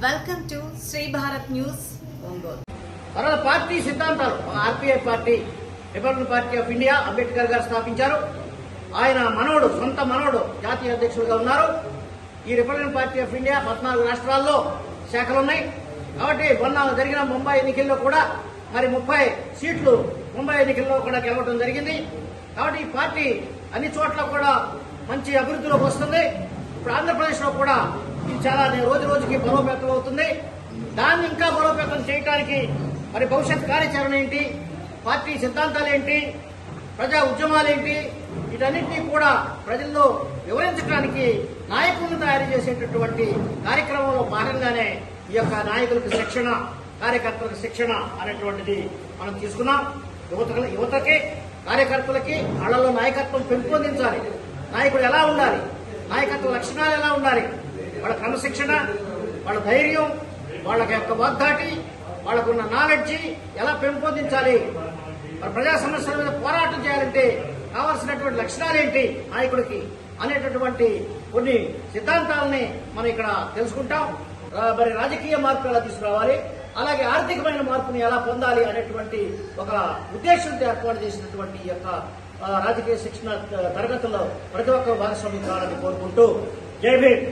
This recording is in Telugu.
Welcome to Sri Bharat news Ongole. తర్వాత పార్టీ సిద్ధాంతాలు RPI party Republican party of India Ambedkar గారు స్థాపించారు. ఆయన మనవడు సొంత మనవడు జాతీయ అధ్యక్షుడిగా ఉన్నారు. ఈ రిపబ్లికన్ పార్టీ ఆఫ్ ఇండియా 14 రాష్ట్రాల్లో శాఖలున్నాయి. కాబట్టి మొన్న జరిగిన ముంబై ఎన్నికల్లో కూడా మరి 30 సీట్లు ముంబై ఎన్నికల్లో కూడా గెలవడం జరిగింది. కాబట్టి ఈ పార్టీ అన్ని చోట్ల కూడా మంచి అభివృద్ధిలోకి వస్తుంది. ఇప్పుడు ఆంధ్రప్రదేశ్ లో కూడా ఇది చాలా రోజు రోజుకి బలోపేతం అవుతుంది. దాన్ని ఇంకా బలోపేతం చేయడానికి మరి భవిష్యత్ కార్యాచరణ ఏంటి, పార్టీ సిద్ధాంతాలు ఏంటి, ప్రజా ఉద్యమాలేంటి, వీటన్నింటినీ కూడా ప్రజల్లో వివరించడానికి నాయకులను తయారు చేసేటటువంటి కార్యక్రమంలో భాగంగానే ఈ యొక్క నాయకులకు శిక్షణ, కార్యకర్తలకు శిక్షణ అనేటువంటిది మనం తీసుకున్నాం. యువతకి కార్యకర్తలకి వాళ్ళలో నాయకత్వం పెంపొందించాలి. నాయకుడు ఎలా ఉండాలి, నాయకత్వ లక్షణాలు ఎలా ఉండాలి, వాళ్ళ క్రమశిక్షణ, వాళ్ళ ధైర్యం, వాళ్ళ యొక్క వాగ్దాటి, వాళ్ళకున్న నాలెడ్జి ఎలా పెంపొందించాలి, మరి ప్రజా సమస్యల మీద పోరాటం చేయాలంటే కావాల్సినటువంటి లక్షణాలేంటి నాయకుడికి అనేటటువంటి కొన్ని సిద్ధాంతాలని మనం ఇక్కడ తెలుసుకుంటాం. మరి రాజకీయ మార్పు ఎలా తీసుకురావాలి, అలాగే ఆర్థికమైన మార్పుని ఎలా పొందాలి అనేటువంటి ఒక ఉద్దేశంతో ఏర్పాటు చేసినటువంటి ఈ యొక్క రాజకీయ శిక్షణ తరగతుల్లో ప్రతి ఒక్కరు భాగస్వామ్యం కావాలని కోరుకుంటూ జై భీమ్.